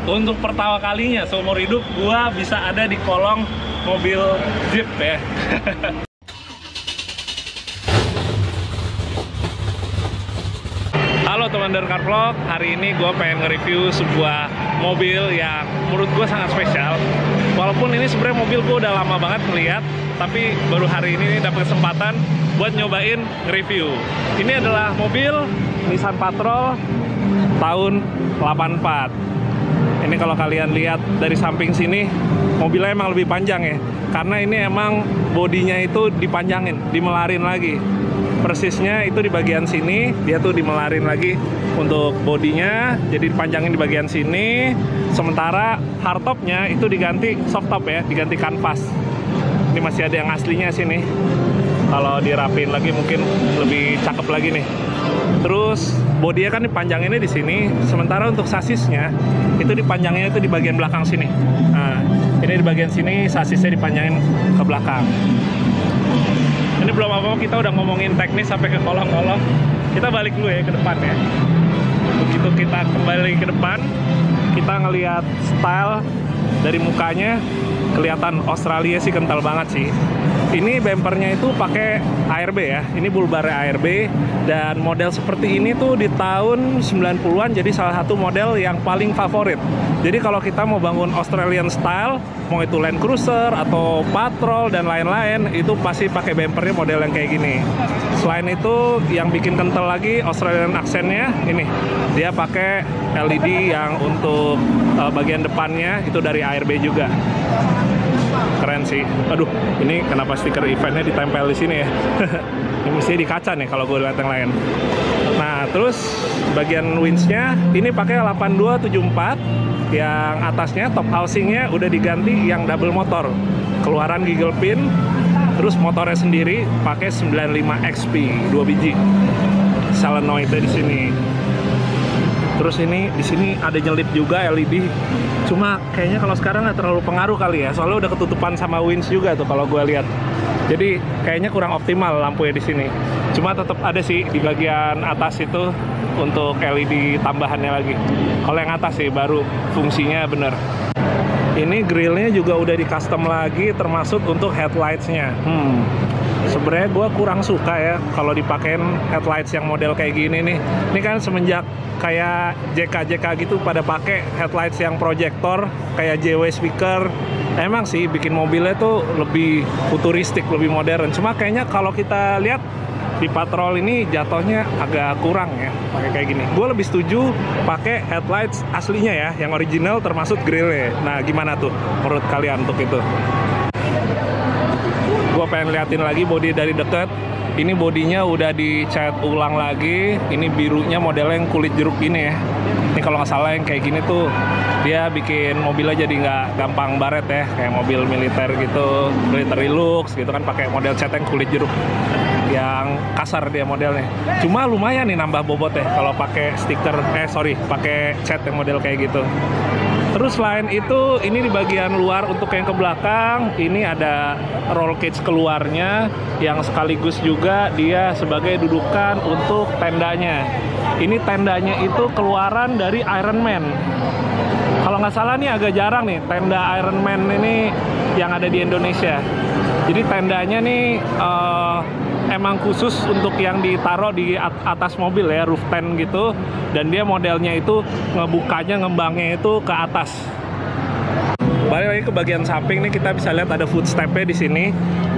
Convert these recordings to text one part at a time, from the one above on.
Untuk pertama kalinya seumur hidup gua bisa ada di kolong mobil Jeep ya. Halo teman dari Car Vlog, hari ini gue pengen nge-review sebuah mobil yang menurut gue sangat spesial. Walaupun ini sebenarnya mobil gue udah lama banget ngeliat, tapi baru hari ini dapat kesempatan buat nyobain nge-review. Ini adalah mobil Nissan Patrol tahun 84. Ini kalau kalian lihat dari samping sini, mobilnya emang lebih panjang ya. Karena ini emang bodinya itu dipanjangin, dimelarin lagi. Persisnya itu di bagian sini, dia tuh dimelarin lagi untuk bodinya, jadi dipanjangin di bagian sini. Sementara hardtopnya itu diganti softtop ya, diganti kanvas. Ini masih ada yang aslinya sini. Kalau dirapin lagi mungkin lebih cakep lagi nih. Terus bodinya kan dipanjanginnya di sini, sementara untuk sasisnya itu dipanjangnya itu di bagian belakang sini. Nah, ini di bagian sini sasisnya dipanjangin ke belakang. Ini belum apa-apa, kita udah ngomongin teknis sampai ke kolong-kolong. Kita balik dulu ya ke depan ya. Begitu kita kembali ke depan, kita ngelihat style dari mukanya, kelihatan Australia sih kental banget sih. Ini bumpernya itu pakai ARB ya. Ini bulbarnya ARB, dan model seperti ini tuh di tahun 90-an jadi salah satu model yang paling favorit. Jadi kalau kita mau bangun Australian style, mau itu Land Cruiser atau Patrol dan lain-lain, itu pasti pakai bumpernya model yang kayak gini. Selain itu, yang bikin kental lagi Australian aksennya, ini dia pakai LED yang untuk bagian depannya itu dari ARB juga. Keren sih. Aduh, ini kenapa stiker eventnya ditempel di sini ya? Ini mesti di kaca nih kalau gue lihat yang lain. Nah, terus bagian winch-nya ini pakai 8274. Yang atasnya top housingnya udah diganti yang double motor. Keluaran giggle pin. Terus motornya sendiri pakai 95 XP 2 biji. Solenoidnya di sini. Terus ini di sini ada nyelip juga LED. Cuma kayaknya kalau sekarang nggak terlalu pengaruh kali ya, soalnya udah ketutupan sama winch juga tuh kalau gue lihat. Jadi kayaknya kurang optimal lampunya di sini. Cuma tetap ada sih di bagian atas itu untuk LED tambahannya lagi. Kalau yang atas sih baru fungsinya bener. Ini grillnya juga udah di custom lagi, termasuk untuk headlights-nya. Sebenarnya gue kurang suka ya kalau dipakein headlights yang model kayak gini nih. Ini kan semenjak kayak JK gitu pada pakai headlights yang proyektor kayak JW speaker. Emang sih bikin mobilnya tuh lebih futuristik, lebih modern. Cuma kayaknya kalau kita lihat di Patrol ini jatuhnya agak kurang ya pakai kayak gini. Gue lebih setuju pakai headlights aslinya ya, yang original termasuk grillnya. Nah, gimana tuh menurut kalian untuk itu? Gue pengen liatin lagi bodi dari deket. Ini bodinya udah dicat ulang lagi. Ini birunya modelnya yang kulit jeruk ini ya. Ini kalau nggak salah yang kayak gini tuh dia bikin mobilnya jadi nggak gampang baret ya, kayak mobil militer gitu, military looks gitu kan, pakai model cat yang kulit jeruk yang kasar dia modelnya. Cuma lumayan nih nambah bobot ya kalau pakai stiker, pakai cat yang model kayak gitu. Terus selain itu, ini di bagian luar untuk yang ke belakang, ini ada roll cage keluarnya yang sekaligus juga dia sebagai dudukan untuk tendanya. Ini tendanya itu keluaran dari Iron Man. Kalau nggak salah nih agak jarang nih tenda Iron Man ini yang ada di Indonesia. Jadi tendanya nih emang khusus untuk yang ditaruh di atas mobil ya, roof tent gitu. Dan dia modelnya itu ngebukanya, ngembangnya itu ke atas. Balik lagi ke bagian samping nih, kita bisa lihat ada footstep-nya di sini.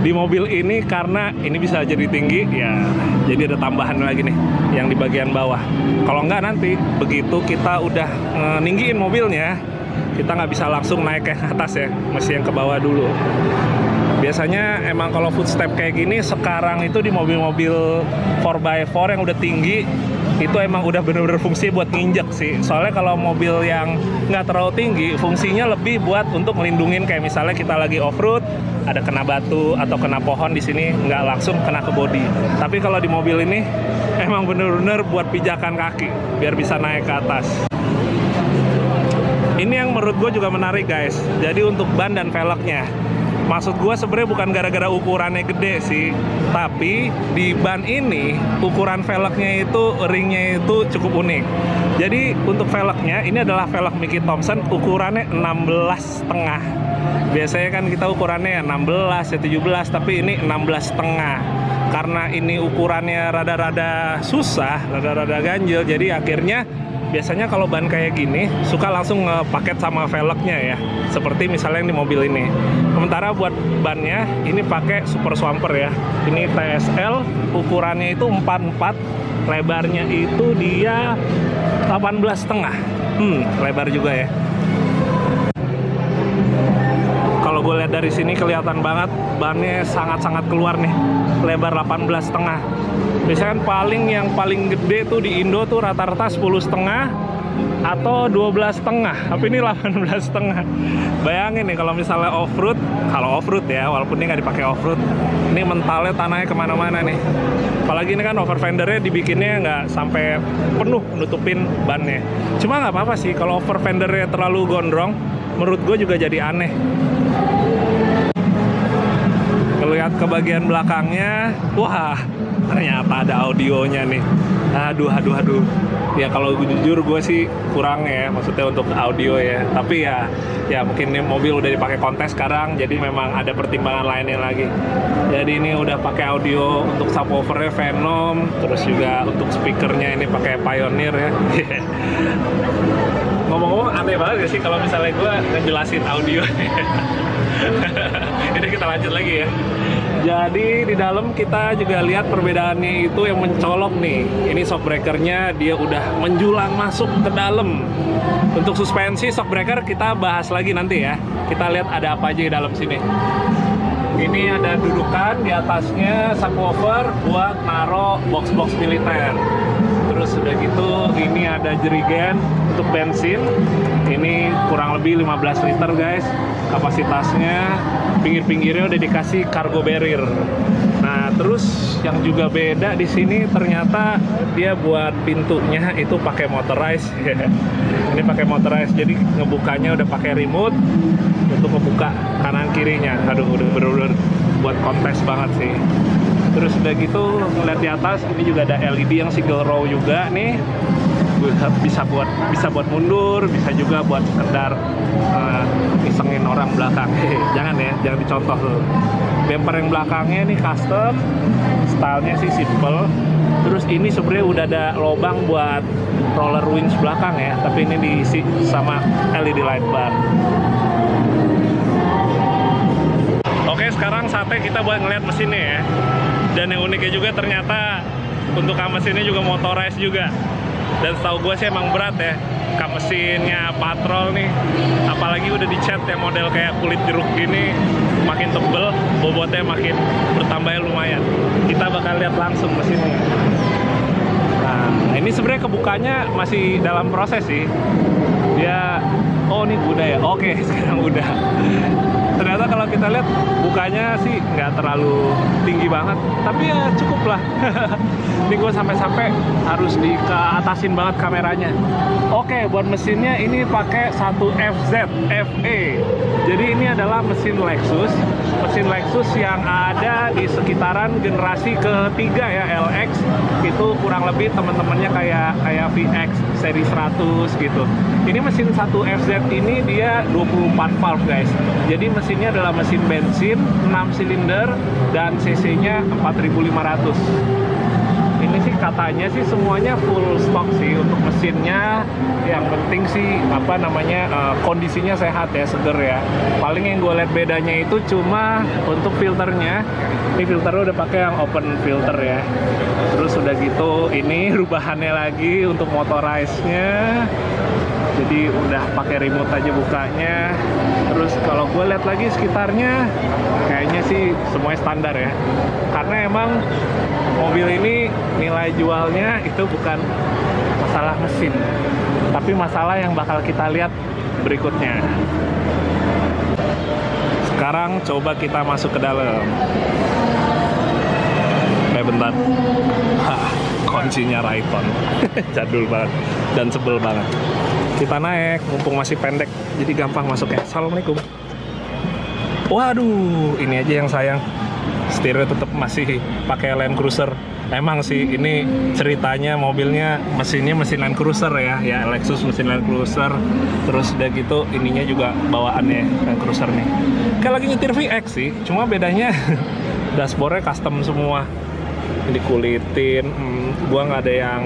Di mobil ini karena ini bisa jadi tinggi ya, jadi ada tambahan lagi nih yang di bagian bawah. Kalau nggak nanti begitu kita udah ninggiin mobilnya, kita nggak bisa langsung naik ke atas ya, mesti yang ke bawah dulu. Biasanya emang kalau footstep kayak gini sekarang itu di mobil-mobil 4x4 yang udah tinggi, itu emang udah bener-bener fungsi buat nginjek sih. Soalnya kalau mobil yang nggak terlalu tinggi, fungsinya lebih buat untuk melindungin, kayak misalnya kita lagi off-road, ada kena batu atau kena pohon di sini, nggak langsung kena ke bodi. Tapi kalau di mobil ini emang bener-bener buat pijakan kaki, biar bisa naik ke atas. Ini yang menurut gue juga menarik guys. Jadi untuk ban dan velgnya, Maksud gue sebenarnya bukan gara-gara ukurannya gede sih, tapi di ban ini ukuran velgnya itu, ringnya itu cukup unik. Jadi untuk velgnya ini adalah velg Mickey Thompson, ukurannya 16,5. Biasanya kan kita ukurannya 16 ya 17, tapi ini 16,5. Karena ini ukurannya rada-rada susah, rada-rada ganjil, jadi akhirnya biasanya kalau ban kayak gini suka langsung ngepaket sama velgnya ya, seperti misalnya yang di mobil ini. Sementara buat bannya ini pakai Super Swamper ya. Ini TSL, ukurannya itu 44, lebarnya itu dia 18,5. Lebar juga ya. Kalau gue lihat dari sini kelihatan banget bannya sangat-sangat keluar nih, lebar 18,5. Biasanya kan yang paling gede tuh di Indo tuh rata-rata 10,5 atau 12,5, tapi ini 18,5. Bayangin nih kalau misalnya off-road, ya, walaupun ini nggak dipakai off-road, ini mentalnya tanahnya kemana-mana nih. Apalagi ini kan over fendernya dibikinnya nggak sampai penuh nutupin bannya. Cuma nggak apa-apa sih, kalau over fendernya terlalu gondrong, menurut gue juga jadi aneh. Lihat ke bagian belakangnya, wah ternyata ada audionya nih. Aduh. Ya kalau jujur gue sih kurang ya, maksudnya untuk audio ya. Tapi ya mungkin ini mobil udah dipakai kontes sekarang, jadi memang ada pertimbangan lainnya lagi. Jadi ini udah pakai audio untuk subwoofernya Venom, terus juga untuk speakernya ini pakai Pioneer ya. Ngomong-ngomong aneh banget gak sih kalau misalnya gue ngejelasin audio. Ini kita lanjut lagi ya. Jadi di dalam kita juga lihat perbedaannya itu yang mencolok nih. Ini shockbreakernya dia udah menjulang masuk ke dalam. Untuk suspensi shockbreaker kita bahas lagi nanti ya. Kita lihat ada apa aja di dalam sini. Ini ada dudukan, di atasnya subwoofer buat naro box-box militer. Terus udah gitu ini ada jerigen untuk bensin. Ini kurang lebih 15 liter guys kapasitasnya. Pinggir-pinggirnya udah dikasih cargo barrier. Nah terus yang juga beda di sini ternyata dia buat pintunya itu pakai motorized. Ini pakai motorized, jadi ngebukanya udah pakai remote untuk ngebuka kanan kirinya. Aduh udah bener-bener buat kontes banget sih. Terus udah gitu ngeliat di atas ini juga ada LED yang single row juga nih. Bisa buat mundur, bisa juga buat sekedar isengin orang belakang. Jangan ya, jangan dicontoh tuh. Bumper yang belakangnya ini custom, stylenya sih simple. Terus ini sebenarnya udah ada lubang buat roller winch belakang ya, tapi ini diisi sama LED light bar. Oke, sekarang saatnya kita buat ngeliat mesinnya ya. Dan yang uniknya juga ternyata untuk mesinnya juga motorized juga. Dan setahu gue sih emang berat ya, kap mesinnya Patrol nih, apalagi udah dicat yang model kayak kulit jeruk gini, makin tebel, bobotnya makin bertambahnya lumayan. Kita bakal lihat langsung mesinnya. Nah ini sebenarnya kebukanya masih dalam proses sih. Dia, oh ini udah ya, oke sekarang udah. Ternyata kalau kita lihat bukanya sih nggak terlalu tinggi banget, tapi ya cukup lah. Ini gue sampai-sampai harus dikeatasin banget kameranya. Oke, buat mesinnya ini pakai satu FZ FE. Jadi ini adalah mesin Lexus yang ada di sekitaran generasi ketiga ya, LX. Itu kurang lebih teman-temannya kayak VX seri 100 gitu. Ini mesin 1 FZ ini dia 24 valve guys. Jadi mesinnya adalah mesin bensin 6 silinder dan cc-nya 4.500. Ini sih katanya sih semuanya full stock sih untuk mesinnya. Yang penting sih kondisinya sehat ya, seger ya. Paling yang gue lihat bedanya itu cuma untuk filternya. Ini filternya udah pakai yang open filter ya. Terus udah gitu ini rubahannya lagi untuk motorized-nya. Jadi udah pakai remote aja bukanya. Terus kalau gue lihat lagi sekitarnya kayaknya sih semuanya standar ya. Karena emang mobil ini nilai jualnya itu bukan masalah mesin, tapi masalah yang bakal kita lihat berikutnya. Sekarang coba kita masuk ke dalam. Bentar. Kuncinya Rayton. Jadul banget dan sebel banget. Kita naik, mumpung masih pendek, jadi gampang masuknya. Assalamualaikum. Waduh, ini aja yang sayang. Setirnya tetap masih pakai Land Cruiser. Emang sih ini ceritanya mobilnya mesinnya mesin Land Cruiser ya Lexus mesin Land Cruiser. Terus udah gitu ininya juga bawaannya Land Cruiser nih. Kayak lagi nyetir VX sih, cuma bedanya dashboardnya custom semua. Dikulitin, gua nggak ada yang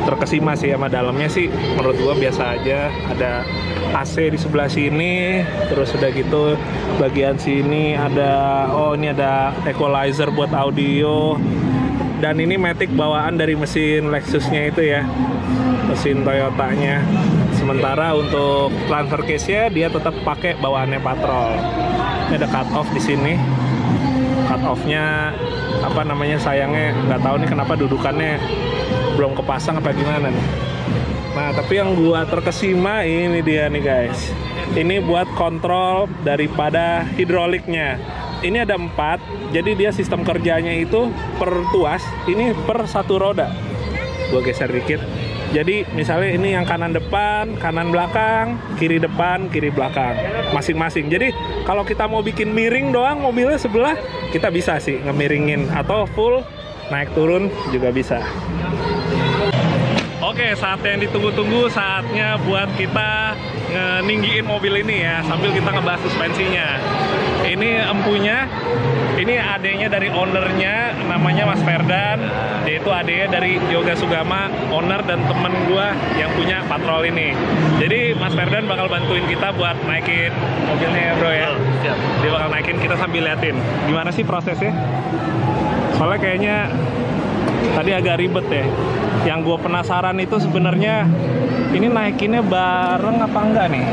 terkesima sih sama dalamnya sih. Menurut gua biasa aja. Ada AC di sebelah sini, terus udah gitu bagian sini ada, oh ini ada equalizer buat audio. Dan ini matic bawaan dari mesin Lexusnya itu ya, mesin Toyotanya. Sementara untuk transfer case-nya dia tetap pakai bawaannya Patrol. Ini ada cut off di sini. Cut off-nya apa namanya, sayangnya nggak tahu nih kenapa dudukannya belum kepasang apa gimana nih. Nah, tapi yang gua terkesima ini dia nih guys. Ini buat kontrol daripada hidroliknya. Ini ada 4, jadi dia sistem kerjanya itu per tuas, ini per satu roda. Gua geser dikit. Jadi misalnya ini yang kanan depan, kanan belakang, kiri depan, kiri belakang, masing-masing. Jadi kalau kita mau bikin miring doang mobilnya sebelah, kita bisa sih ngemiringin, atau full naik turun juga bisa. Oke, saat yang ditunggu-tunggu, saatnya buat kita ninggiin mobil ini ya, sambil kita ngebahas suspensinya. Ini empunya, ini adanya dari ownernya, namanya Mas Ferdan. Dia itu adanya dari Yoga Sugama, owner dan temen gua yang punya Patrol ini. Jadi Mas Ferdan bakal bantuin kita buat naikin mobilnya ya bro ya. Siap. Dia bakal naikin, kita sambil liatin gimana sih prosesnya. Soalnya kayaknya tadi agak ribet ya. Yang gue penasaran itu sebenarnya ini naikinnya bareng apa enggak nih?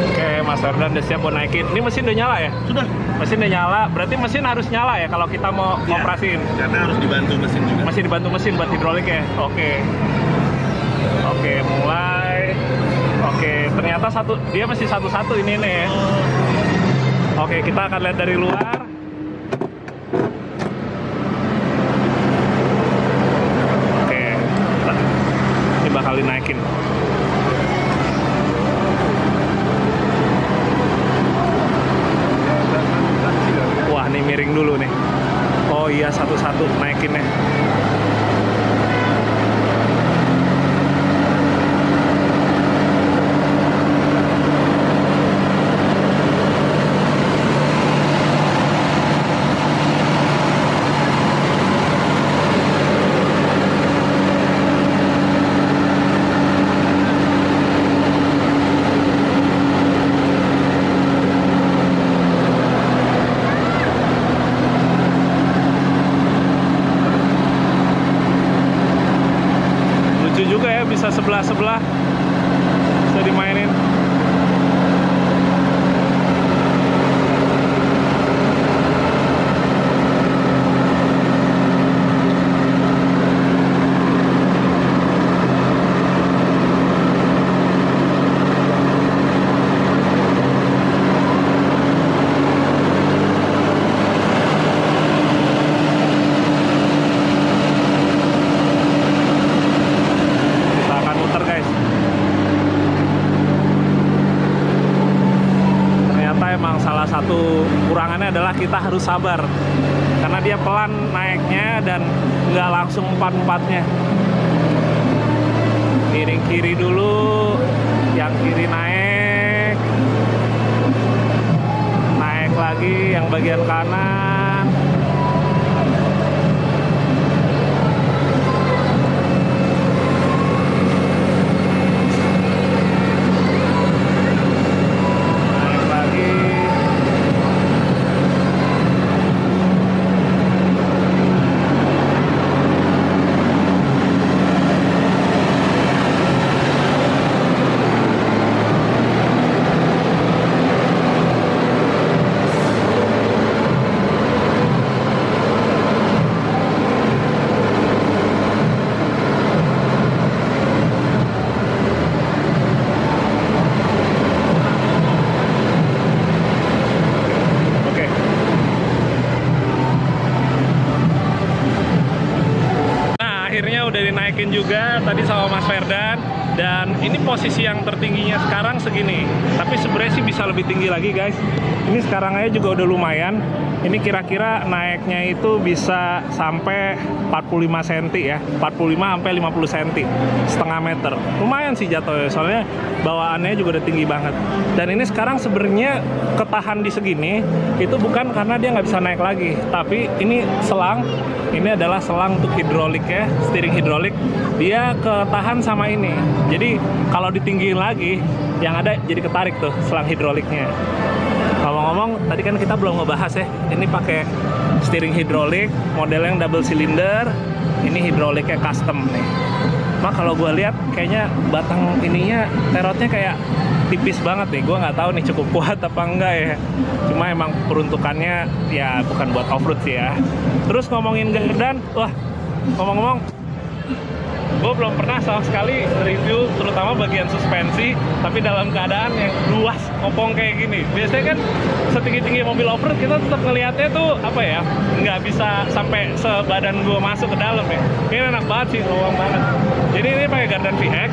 Oke, Mas Ferdan udah siap buat naikin. Ini mesin udah nyala ya? Sudah. Mesin udah nyala, berarti mesin harus nyala ya kalau kita mau operasiin? Karena harus dibantu mesin juga. Masih dibantu mesin buat hidrolik ya? Oke. Oke, mulai. Oke, ternyata dia masih satu-satu ini nih ya. Oke, kita akan lihat dari luar. Bakal dinaikin. Wah, nih miring dulu nih. Oh iya, satu-satu naikinnya. Bisa sebelah-sebelah, bisa dimainin. Satu kurangannya adalah kita harus sabar karena dia pelan naiknya dan nggak langsung empat-empatnya. Miring kiri dulu, yang kiri naik lagi, yang bagian kanan. dicekin juga tadi sama Mas Ferdan. Dan ini posisi yang tertingginya sekarang segini. Tapi sebenarnya sih bisa lebih tinggi lagi guys. Ini sekarang aja juga udah lumayan. Ini kira-kira naiknya itu bisa sampai 45 cm ya, 45 sampai 50 cm, setengah meter. Lumayan sih jatuhnya, soalnya bawaannya juga udah tinggi banget. Dan ini sekarang sebenarnya ketahan di segini, itu bukan karena dia nggak bisa naik lagi, tapi ini selang, ini adalah selang untuk hidrolik ya, steering hidrolik. Dia ketahan sama ini. Jadi kalau ditinggiin lagi, yang ada jadi ketarik tuh selang hidroliknya. Ngomong-ngomong, tadi kan kita belum ngebahas ya, ini pakai steering hidrolik, model yang double cylinder, ini hidroliknya custom nih. Nah kalau gue lihat kayaknya batang ininya, terotnya kayak tipis banget nih, gue nggak tahu nih cukup kuat apa enggak ya. Cuma emang peruntukannya ya bukan buat off-road sih ya. Terus ngomongin gardan, wah ngomong-ngomong, gue belum pernah sama sekali review terutama bagian suspensi tapi dalam keadaan yang luas kopong kayak gini. Biasanya kan setinggi-tinggi mobil off-road kita tetap ngelihatnya tuh apa ya, nggak bisa sampai sebadan gue masuk ke dalam ya. Ini enak banget sih, luang banget. Jadi ini pakai Gardan VX.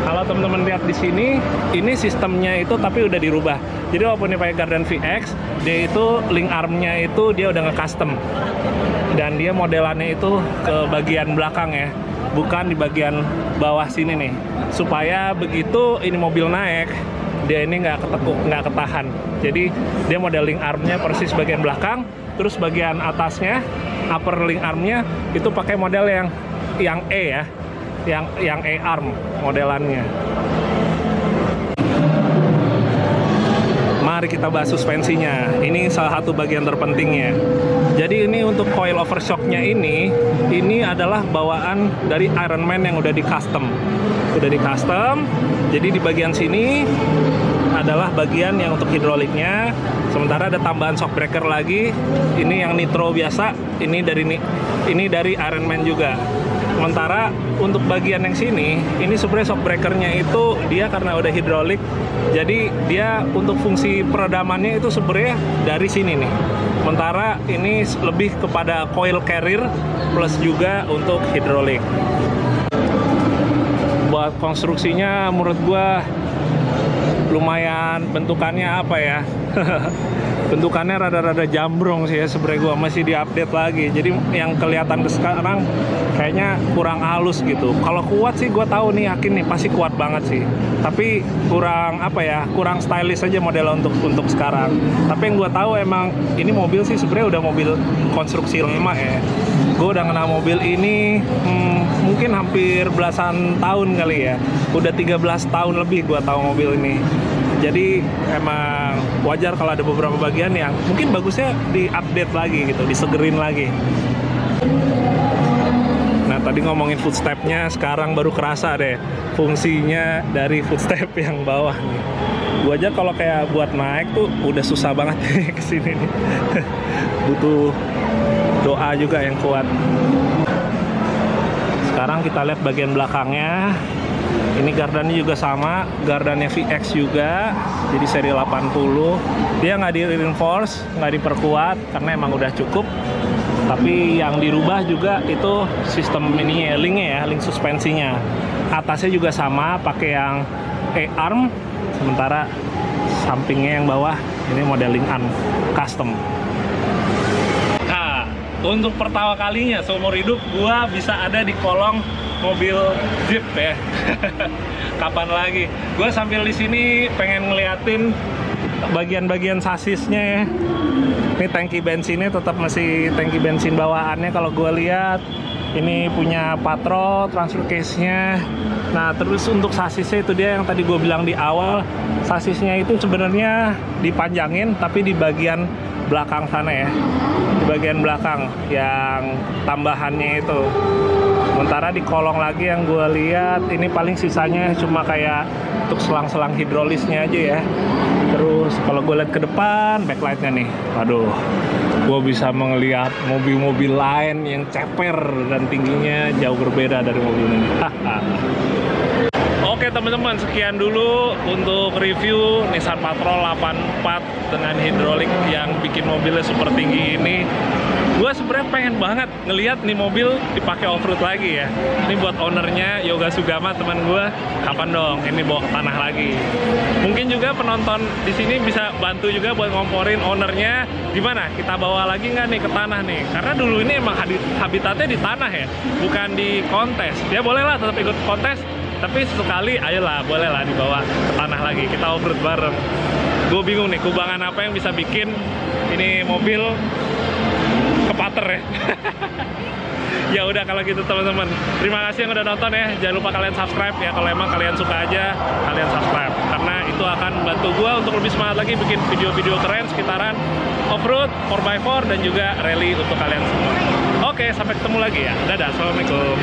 Kalau teman-teman lihat di sini, ini sistemnya itu tapi udah dirubah. Jadi walaupun ini pakai Gardan VX, dia itu link armnya itu dia udah nge-custom. Dan dia modelannya itu ke bagian belakang ya, bukan di bagian bawah sini nih, supaya begitu ini mobil naik dia ini nggak ketekuk, nggak ketahan. Jadi dia model link armnya persis bagian belakang, terus bagian atasnya upper link armnya itu pakai model yang E ya, yang E arm modelannya. Mari kita bahas suspensinya. Ini salah satu bagian terpentingnya. Jadi ini untuk coil overshocknya ini adalah bawaan dari Ironman yang udah di custom. Udah di custom. Jadi di bagian sini adalah bagian yang untuk hidroliknya. Sementara ada tambahan shock breaker lagi. Ini yang nitro biasa. Ini dari Ironman juga. Sementara untuk bagian yang sini, ini sebenarnya shock breakernya itu dia karena udah hidrolik, jadi dia untuk fungsi peredamannya itu sebenarnya dari sini nih. Sementara ini lebih kepada coil carrier plus juga untuk hidrolik. Buat konstruksinya menurut gua lumayan, bentukannya apa ya? Bentukannya rada-rada jambrong sih ya, sebenarnya gua masih diupdate lagi. Jadi yang kelihatan sekarang kayaknya kurang halus gitu. Kalau kuat sih gua tahu nih, yakin nih pasti kuat banget sih. Tapi kurang apa ya? Kurang stylish aja model untuk sekarang. Tapi yang gua tahu emang ini mobil sih sebenarnya udah mobil konstruksi lama ya. Gue udah kenal mobil ini mungkin hampir belasan tahun kali ya. Udah 13 tahun lebih gue tahu mobil ini. Jadi emang wajar kalau ada beberapa bagian yang mungkin bagusnya di-update lagi gitu, disegerin lagi. Nah tadi ngomongin footstep-nya, sekarang baru kerasa deh fungsinya dari footstep yang bawah nih. Gue aja kalau kayak buat naik tuh udah susah banget nih kesini nih. Butuh doa juga yang kuat. Sekarang kita lihat bagian belakangnya. Ini gardannya juga sama, gardannya VX juga, jadi seri 80. Dia nggak di-reinforce, nggak diperkuat karena emang udah cukup. Tapi yang dirubah juga itu sistem ininya, linknya ya, link suspensinya. Atasnya juga sama, pakai yang E-arm, sementara sampingnya yang bawah ini model link arm custom. Nah, untuk pertama kalinya seumur hidup gua bisa ada di kolong mobil Jeep ya. Kapan lagi? Gue sambil di sini pengen ngeliatin bagian-bagian sasisnya ya. Ini tangki bensinnya tetap masih tangki bensin bawaannya kalau gue lihat. Ini punya patrol, transfer case-nya. Nah, terus untuk sasisnya itu dia yang tadi gue bilang di awal, sasisnya itu sebenarnya dipanjangin tapi di bagian belakang sana ya. Di bagian belakang yang tambahannya itu. Sementara di kolong lagi yang gue lihat ini paling sisanya cuma kayak untuk selang-selang hidrolisnya aja ya. Terus kalau gue lihat ke depan backlightnya nih, aduh, gue bisa melihat mobil-mobil lain yang ceper dan tingginya jauh berbeda dari mobil ini. Oke teman-teman, sekian dulu untuk review Nissan Patrol 84 dengan hidrolik yang bikin mobilnya super tinggi ini. Gue sebenarnya pengen banget ngelihat nih mobil dipakai off-road lagi ya. Ini buat ownernya Yoga Sugama, teman gue. Kapan dong ini bawa ke tanah lagi? Mungkin juga penonton di sini bisa bantu juga buat ngomporin ownernya gimana? Kita bawa lagi nggak nih ke tanah nih? Karena dulu ini emang habitatnya di tanah ya, bukan di kontes. Ya boleh lah tetap ikut kontes, tapi sesekali ayolah bolehlah dibawa ke tanah lagi. Kita off-road bareng. Gue bingung nih kubangan apa yang bisa bikin ini mobil kepater ya. Ya udah kalau gitu teman-teman, terima kasih yang udah nonton ya. Jangan lupa kalian subscribe ya, kalau emang kalian suka aja kalian subscribe, karena itu akan membantu gue untuk lebih semangat lagi bikin video-video keren sekitaran off-road, 4x4 dan juga rally untuk kalian semua. Oke, sampai ketemu lagi ya. Dadah, assalamualaikum.